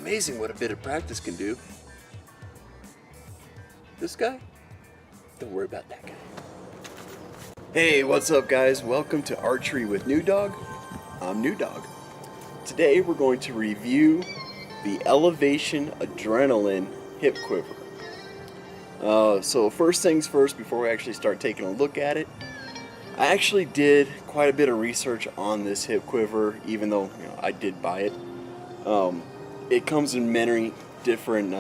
amazing what a bit of practice can do. This guy? Don't worry about that guy. Hey, what's up guys? Welcome to Archery with New Dog. I'm New Dog. Today we're going to review the Elevation Adrenaline Hip Quiver. So first things first, before we actually start taking a look at it, I actually did quite a bit of research on this hip quiver, even though I did buy it. It comes in many different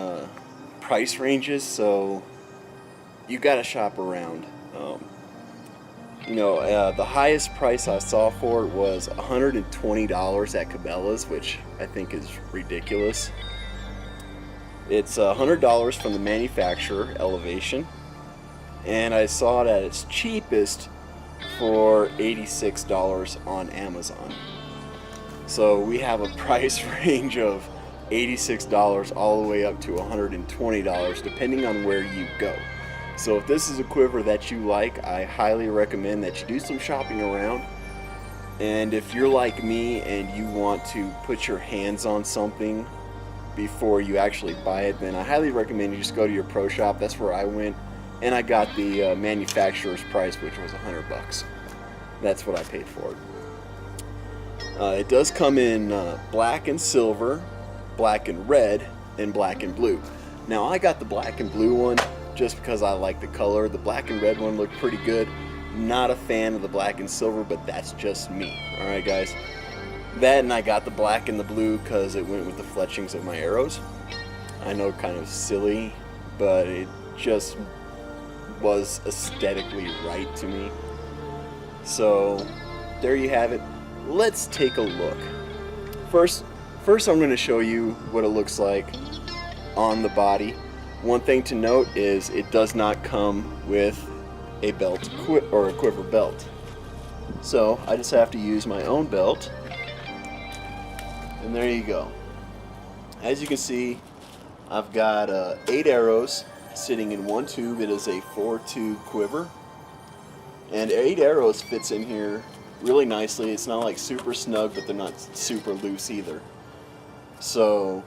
price ranges, so you gotta shop around. The highest price I saw for it was $120 at Cabela's, which I think is ridiculous. It's $100 from the manufacturer, Elevation, and I saw it at its cheapest for $86 on Amazon. So we have a price range of $86 all the way up to $120 depending on where you go. So if this is a quiver that you like, I highly recommend that you do some shopping around. And if you're like me and you want to put your hands on something before you actually buy it, then I highly recommend you just go to your pro shop. That's where I went, and I got the manufacturer's price, which was $100. That's what I paid for it. It does come in black and silver, black and red, and black and blue. Now I got the black and blue one just because I like the color. The black and red one looked pretty good. Not a fan of the black and silver, but that's just me. Alright guys. That, and I got the black and the blue because it went with the fletchings of my arrows. I know, kind of silly, but it just was aesthetically right to me. So there you have it. Let's take a look. First I'm going to show you what it looks like on the body. One thing to note is it does not come with a belt or a quiver belt. So I just have to use my own belt. And there you go. As you can see, I've got 8 arrows sitting in one tube. It is a 4-tube quiver. And 8 arrows fits in here really nicely. It's not like super snug, but they're not super loose either. So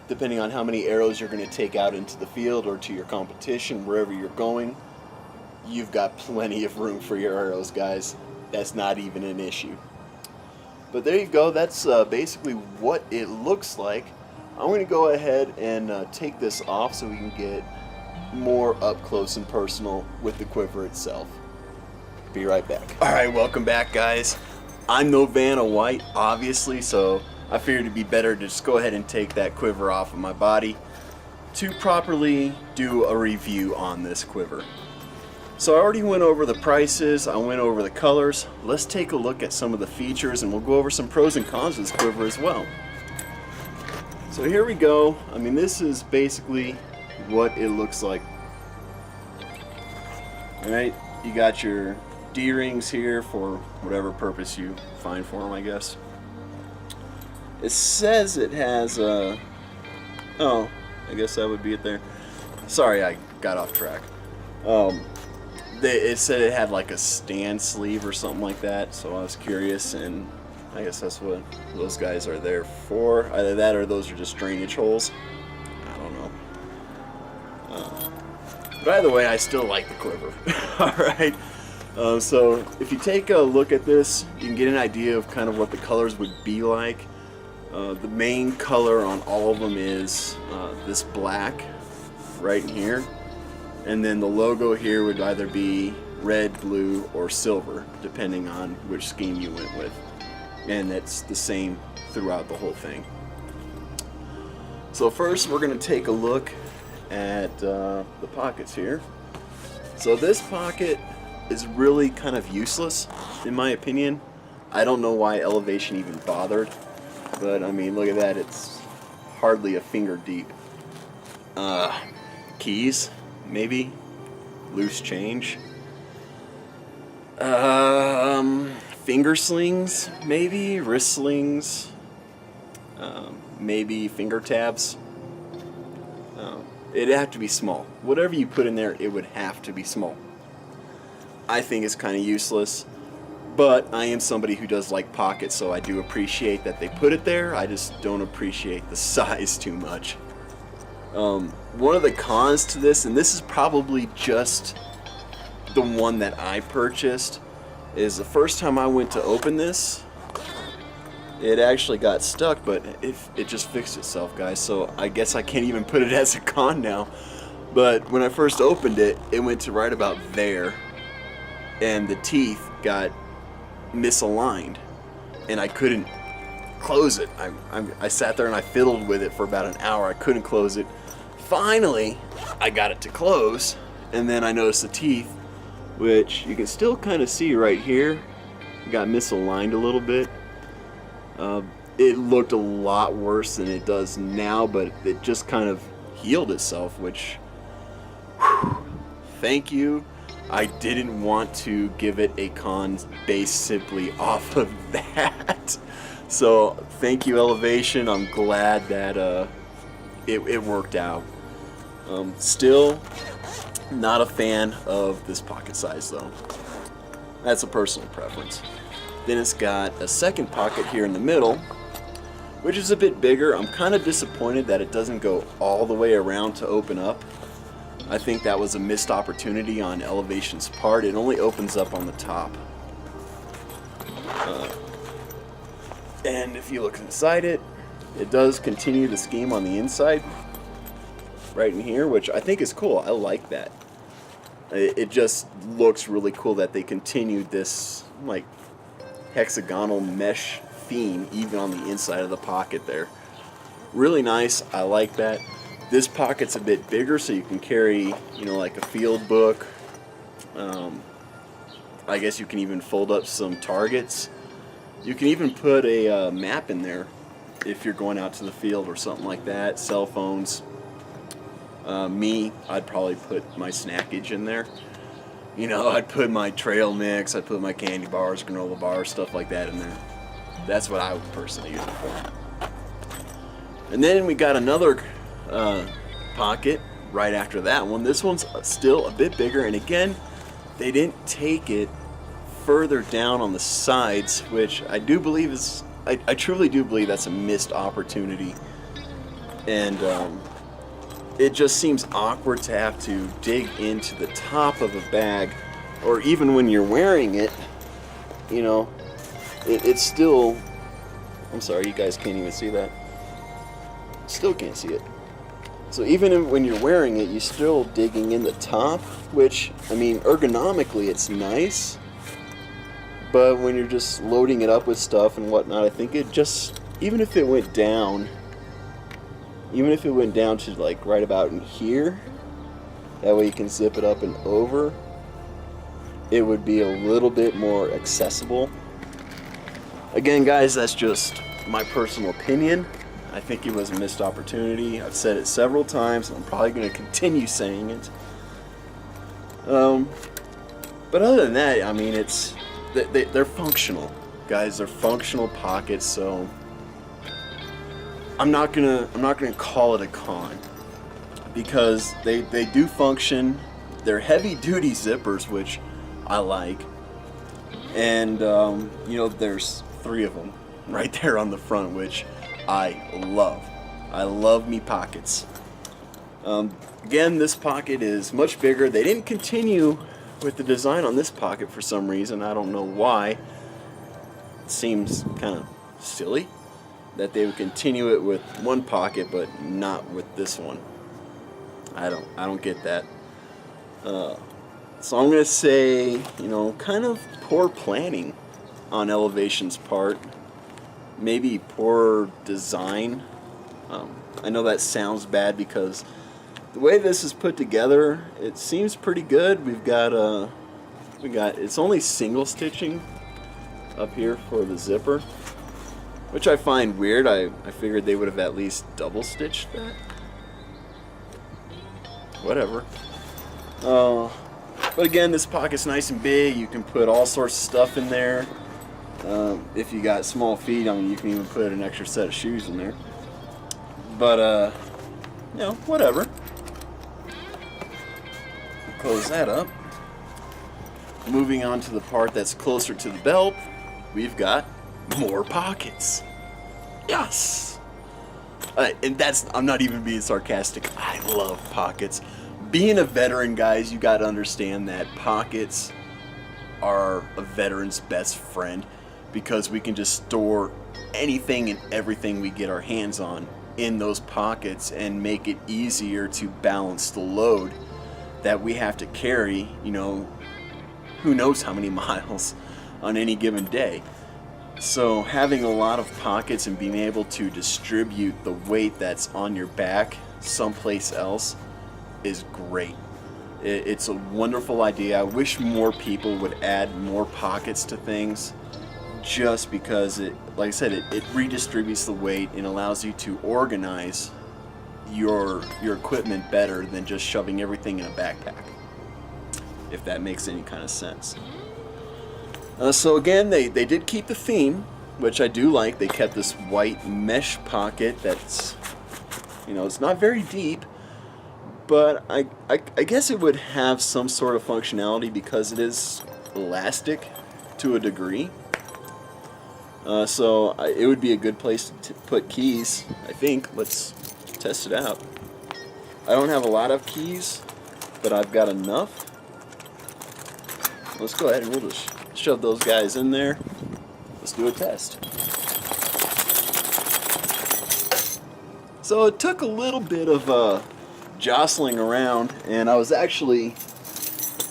depending on how many arrows you're going to take out into the field or to your competition, wherever you're going, you've got plenty of room for your arrows, guys. That's not even an issue. But there you go. That's basically what it looks like. I'm going to go ahead and take this off so we can get more up close and personal with the quiver itself. Be right back. Alright, welcome back guys. I'm no Vanna White, obviously, so I figured it'd be better to just go ahead and take that quiver off of my body to properly do a review on this quiver. So I already went over the prices, I went over the colors. Let's take a look at some of the features, and we'll go over some pros and cons of this quiver as well. So here we go. I mean, this is basically what it looks like. Alright, you got your D-rings here for whatever purpose you find for them, I guess. It says it has oh, I guess that would be it there. Sorry, I got off track. It said it had like a stand sleeve or something like that, so I was curious, and I guess that's what those guys are there for. Either that or those are just drainage holes. I don't know. But either way, I still like the quiver. Alright, so if you take a look at this, you can get an idea of kind of what the colors would be like. The main color on all of them is this black right in here. And then the logo here would either be red, blue, or silver, depending on which scheme you went with. And it's the same throughout the whole thing. So first we're going to take a look at the pockets here. So this pocket is really kind of useless, in my opinion. I don't know why Elevation even bothered, but I mean, look at that, it's hardly a finger deep. Keys, maybe, loose change, finger slings, maybe, wrist slings, maybe finger tabs. It'd have to be small. Whatever you put in there, it would have to be small. I think it's kind of useless, But I am somebody who does like pockets, so I do appreciate that they put it there. I just don't appreciate the size too much. One of the cons to this, and this is probably just the one that I purchased, is the first time I went to open this, it actually got stuck, but it just fixed itself, guys. So I guess I can't even put it as a con now. But when I first opened it, it went to right about there, and the teeth got misaligned, and I couldn't close it. I sat there and I fiddled with it for about an hour. I couldn't close it. Finally, I got it to close, and then I noticed the teeth, which you can still kind of see right here, got misaligned a little bit. It looked a lot worse than it does now, but it just kind of healed itself, which, whew, thank you. I didn't want to give it a con based simply off of that. So thank you, Elevation. I'm glad that it worked out. Still not a fan of this pocket size though. That's a personal preference. Then it's got a second pocket here in the middle, which is a bit bigger. I'm kind of disappointed that it doesn't go all the way around to open up. I think that was a missed opportunity on Elevation's part. It only opens up on the top. And if you look inside it, it does continue the scheme on the inside, right in here, which I think is cool. I like that. It just looks really cool that they continued this like hexagonal mesh theme even on the inside of the pocket there. Really nice. I like that. This pocket's a bit bigger, so you can carry, you know, like a field book. I guess you can even fold up some targets. You can even put a map in there if you're going out to the field or something like that. Cell phones. I'd probably put my snackage in there. You know, I'd put my trail mix, I'd put my candy bars, granola bars, stuff like that in there. That's what I would personally use it for. And then we got another pocket right after that one. This one's still a bit bigger, and again, they didn't take it further down on the sides, which I do believe is, I truly do believe that's a missed opportunity. And it just seems awkward to have to dig into the top of a bag, or even when you're wearing it, you know, it's still, I'm sorry, you guys can't even see that. Still can't see it. So even when you're wearing it, you're still digging in the top, which, I mean, ergonomically it's nice, but when you're just loading it up with stuff and whatnot, I think it just, even if it went down to like right about in here, that way you can zip it up and over, it would be a little bit more accessible. Again, guys, that's just my personal opinion. I think it was a missed opportunity. I've said it several times, and I'm probably going to continue saying it. But other than that, I mean, they're functional, guys. They're functional pockets, so I'm not gonna call it a con, because they do function. They're heavy-duty zippers, which I like, and you know, there's 3 of them right there on the front, which I love. I love me pockets. Again, this pocket is much bigger. They didn't continue with the design on this pocket for some reason. I don't know why. It seems kind of silly that they would continue it with one pocket but not with this one. I don't get that. So I'm gonna say, you know, kind of poor planning on Elevation's part. Maybe poor design. I know that sounds bad because the way this is put together, it seems pretty good. We got it's only single stitching up here for the zipper, which I find weird. I figured they would have at least double stitched that. Whatever. But again, this pocket's nice and big. You can put all sorts of stuff in there. If you got small feet, I mean, you can even put an extra set of shoes in there. But you know, whatever. Close that up. moving on to the part that's closer to the belt, we've got more pockets. Yes! And that's, I'm not even being sarcastic. I love pockets. Being a veteran, guys, you got to understand that pockets are a veteran's best friend, because we can just store anything and everything we get our hands on in those pockets and make it easier to balance the load that we have to carry, you know, who knows how many miles on any given day. So having a lot of pockets and being able to distribute the weight that's on your back someplace else is great. It's a wonderful idea. I wish more people would add more pockets to things, just because it, like I said, it redistributes the weight and allows you to organize your equipment better than just shoving everything in a backpack, if that makes any kind of sense. So again, they did keep the theme, which I do like. They kept this white mesh pocket that's, you know, it's not very deep, but I guess it would have some sort of functionality because it is elastic to a degree. So it would be a good place to put keys, I think. Let's test it out. I don't have a lot of keys, but I've got enough. Let's go ahead and we'll just shove those guys in there. Let's do a test. So it took a little bit of jostling around, and I was actually,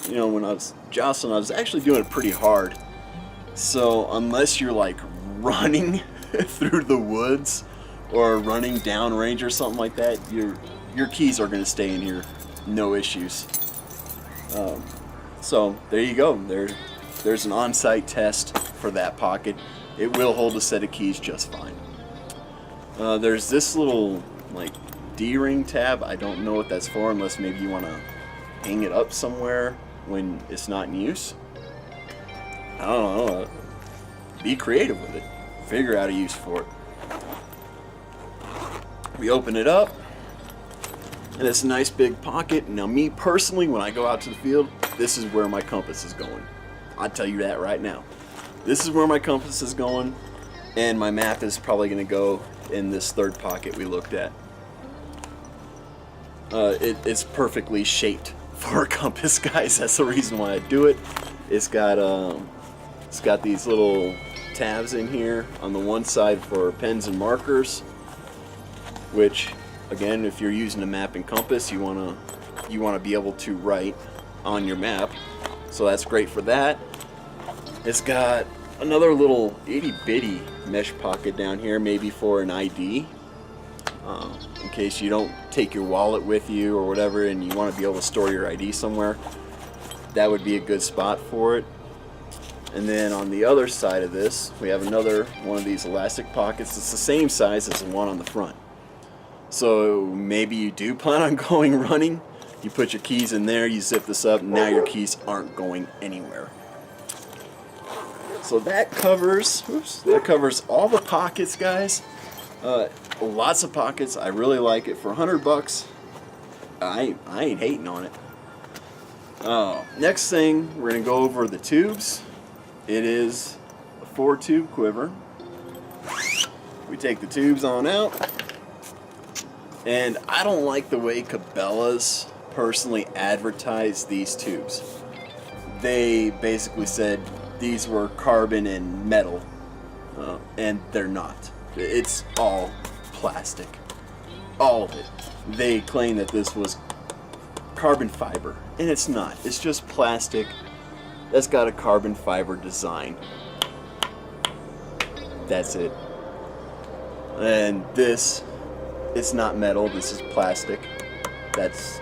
you know, when I was jostling, I was actually doing it pretty hard. So unless you're like running through the woods or running downrange or something like that, your keys are going to stay in here, no issues. So there you go. There's an on-site test for that pocket. It will hold a set of keys just fine. There's this little like D-ring tab. I don't know what that's for, unless maybe you want to hang it up somewhere when it's not in use. I don't know. Be creative with it. Figure out a use for it. We open it up, and it's a nice big pocket. Now, me personally, when I go out to the field, this is where my compass is going. I'll tell you that right now. This is where my compass is going, and my map is probably going to go in this third pocket we looked at. It's perfectly shaped for a compass, guys. That's the reason why I do it. It's got these little tabs in here on the one side for pens and markers, which, again, if you're using a map and compass, you want to be able to write on your map. So that's great for that. It's got another little itty-bitty mesh pocket down here, maybe for an ID, in case you don't take your wallet with you or whatever and you want to be able to store your ID somewhere. That would be a good spot for it. And then on the other side of this, we have another one of these elastic pockets. It's the same size as the one on the front. So maybe you do plan on going running, you put your keys in there, you zip this up, and now your keys aren't going anywhere. So that covers all the pockets, guys. Lots of pockets. I really like it. For $100, I ain't hating on it. Next thing, we're gonna go over the tubes. It is a 4-tube quiver. We take the tubes on out, and I don't like the way Cabela's personally advertise these tubes. They basically said these were carbon and metal, and they're not. It's all plastic, all of it. They claim that this was carbon fiber, and it's not. It's just plastic that's got a carbon fiber design. That's it. And this, it's not metal, this is plastic that's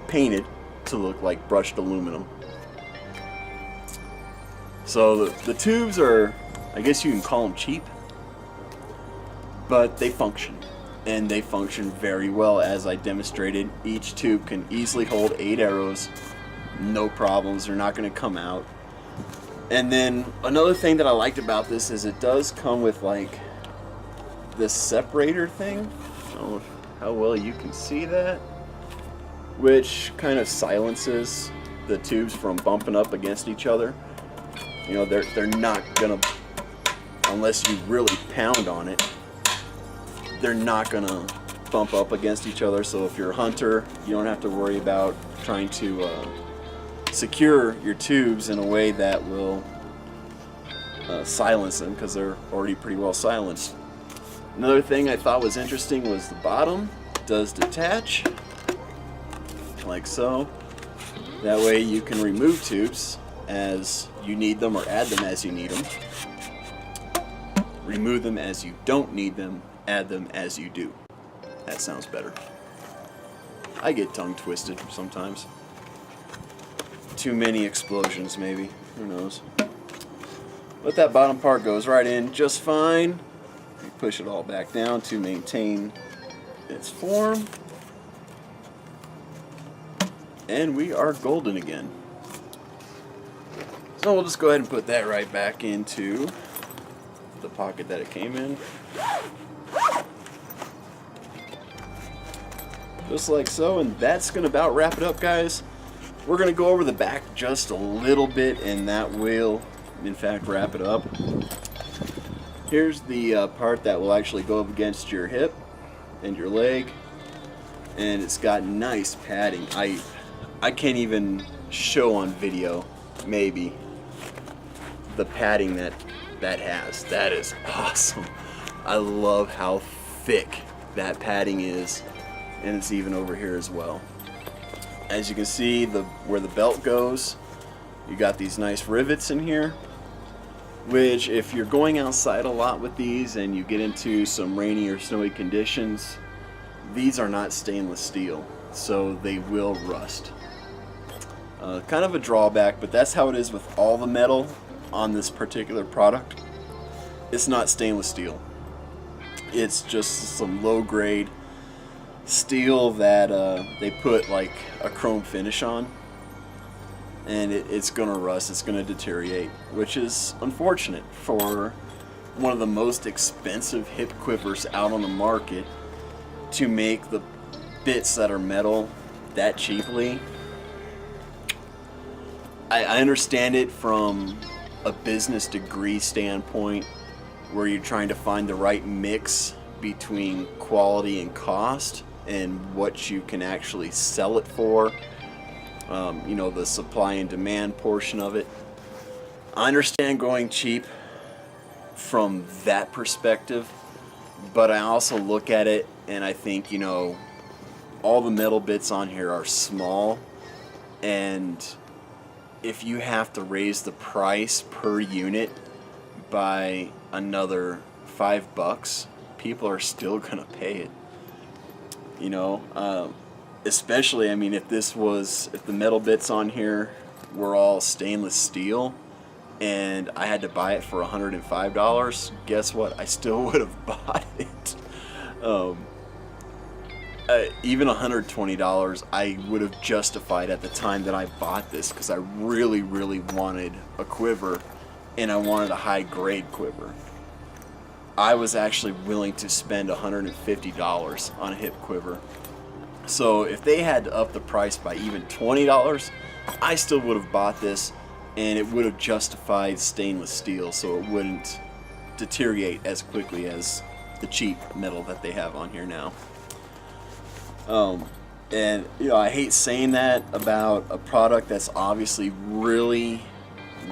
painted to look like brushed aluminum. So the tubes are, I guess you can call them cheap, but they function. And they function very well, as I demonstrated. Each tube can easily hold 8 arrows. No problems, they're not going to come out. And then another thing that I liked about this is it does come with like this separator thing. I don't know how well you can see that, which kind of silences the tubes from bumping up against each other. You know, they're not gonna, unless you really pound on it, they're not gonna bump up against each other. So if you're a hunter, you don't have to worry about trying to secure your tubes in a way that will silence them, because they're already pretty well silenced. Another thing I thought was interesting was the bottom does detach, like so. That way you can remove tubes as you need them or add them as you need them. Remove them as you don't need them, add them as you do. That sounds better. I get tongue twisted sometimes. Too many explosions maybe, who knows. But that bottom part goes right in just fine. You push it all back down to maintain its form. And we are golden again. So we'll just go ahead and put that right back into the pocket that it came in. Just like so, and that's going to about wrap it up, guys. We're going to go over the back just a little bit, and that will, in fact, wrap it up. Here's the part that will actually go up against your hip and your leg, and it's got nice padding. I can't even show on video, maybe, the padding that has. That is awesome. I love how thick that padding is, and it's even over here as well. As you can see, where the belt goes, you got these nice rivets in here, which if you're going outside a lot with these and you get into some rainy or snowy conditions, these are not stainless steel, so they will rust. Kind of a drawback, but that's how it is with all the metal on this particular product. It's not stainless steel. It's just some low grade steel that they put like a chrome finish on, and it's gonna rust, it's gonna deteriorate, which is unfortunate for one of the most expensive hip quivers out on the market. To make the bits that are metal that cheaply, I understand it from a business degree standpoint, where you're trying to find the right mix between quality and cost and what you can actually sell it for. You know, the supply and demand portion of it. I understand going cheap from that perspective, but I also look at it and I think, you know, all the metal bits on here are small, and if you have to raise the price per unit by another $5, people are still gonna pay it. You know, especially, I mean, if the metal bits on here were all stainless steel and I had to buy it for $105, guess what? I still would have bought it. Even $120, I would have justified at the time that I bought this, because I really, really wanted a quiver, and I wanted a high grade quiver. I was actually willing to spend $150 on a hip quiver. So if they had to up the price by even $20, I still would have bought this, and it would have justified stainless steel, so it wouldn't deteriorate as quickly as the cheap metal that they have on here now. And you know, I hate saying that about a product that's obviously really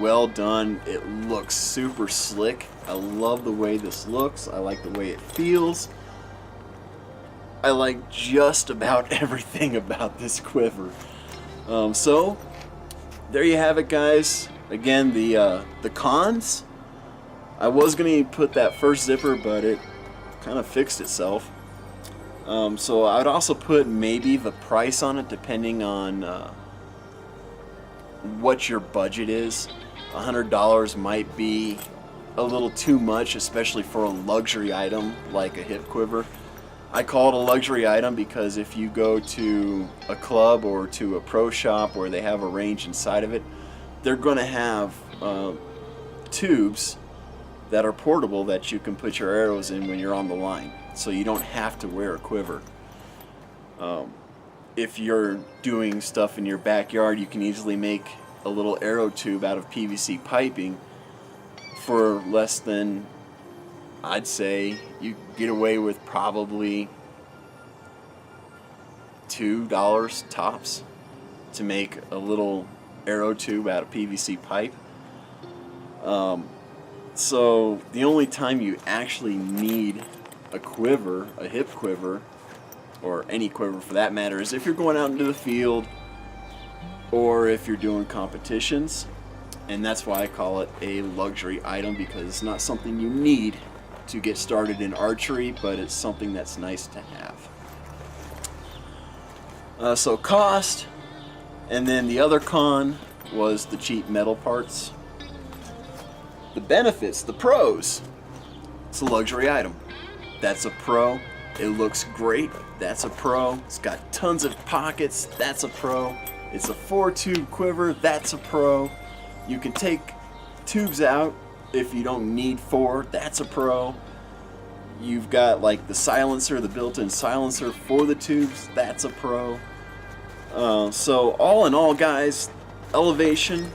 well done. It looks super slick. I love the way this looks. I like the way it feels. I like just about everything about this quiver. So there you have it, guys. Again, the cons. I was gonna put that first zipper, but it kind of fixed itself. So I would also put maybe the price on it, depending on what your budget is. $100 might be a little too much, especially for a luxury item like a hip quiver. I call it a luxury item because if you go to a club or to a pro shop where they have a range inside of it, they're going to have tubes that are portable that you can put your arrows in when you're on the line, so you don't have to wear a quiver. if you're doing stuff in your backyard, you can easily make a little arrow tube out of PVC piping for less than, I'd say, you get away with probably $2 tops to make a little arrow tube out of PVC pipe. So the only time you actually need a quiver, a hip quiver, or any quiver for that matter, is if you're going out into the field or if you're doing competitions. And that's why I call it a luxury item, because it's not something you need to get started in archery, but it's something that's nice to have. So cost, and then the other con was the cheap metal parts. The benefits, the pros: it's a luxury item. That's a pro. It looks great. That's a pro. It's got tons of pockets. That's a pro. It's a 4-tube quiver. That's a pro. You can take tubes out if you don't need 4. That's a pro. You've got like the silencer, the built-in silencer for the tubes. That's a pro. So all in all, guys, Elevation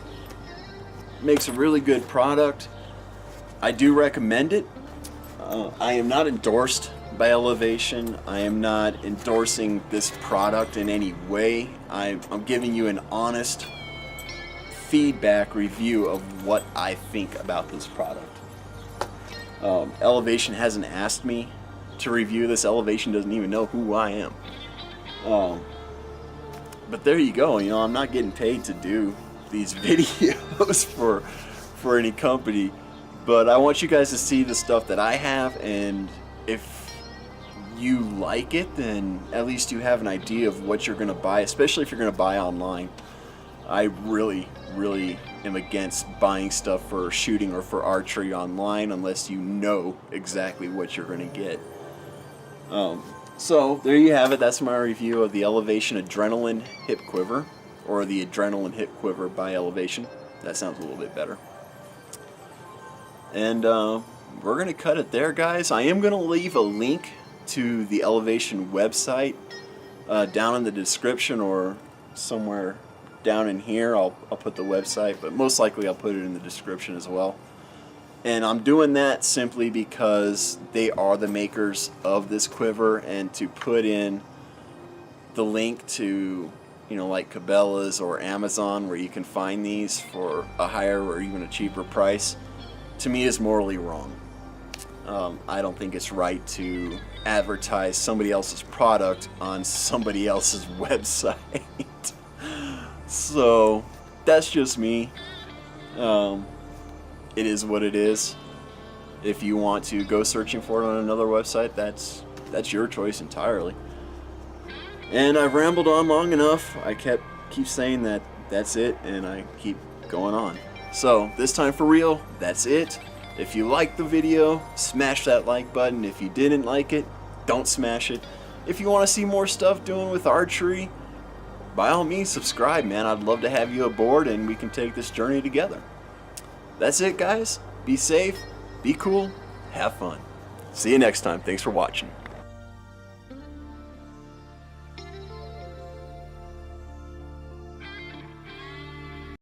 makes a really good product. I do recommend it. I am not endorsed by Elevation. I am not endorsing this product in any way. I'm giving you an honest feedback review of what I think about this product. Elevation hasn't asked me to review this. Elevation doesn't even know who I am. But there you go. You know, I'm not getting paid to do these videos for any company, but I want you guys to see the stuff that I have, and if you like it, then at least you have an idea of what you're going to buy, especially if you're going to buy online. I really am against buying stuff for shooting or for archery online unless you know exactly what you're going to get. So there you have it. That's my review of the Elevation Adrenaline Hip Quiver, or the Adrenaline Hip Quiver by Elevation. That sounds a little bit better. And we're going to cut it there, guys. I am going to leave a link to the Elevation website down in the description, or somewhere down in here. I'll put the website, but most likely I'll put it in the description as well. And I'm doing that simply because they are the makers of this quiver, and to put in the link to, you know, like Cabela's or Amazon, where you can find these for a higher or even a cheaper price, to me is morally wrong. I don't think it's right to advertise somebody else's product on somebody else's website. So that's just me. It is what it is. If you want to go searching for it on another website, that's your choice entirely. And I've rambled on long enough. I keep saying that's it, and I keep going on. So this time for real, that's it. If you liked the video, smash that like button. If you didn't like it, don't smash it. If you want to see more stuff doing with archery, by all means subscribe, man. I'd love to have you aboard, and we can take this journey together. That's it, guys. Be safe, be cool, have fun. See you next time. Thanks for watching.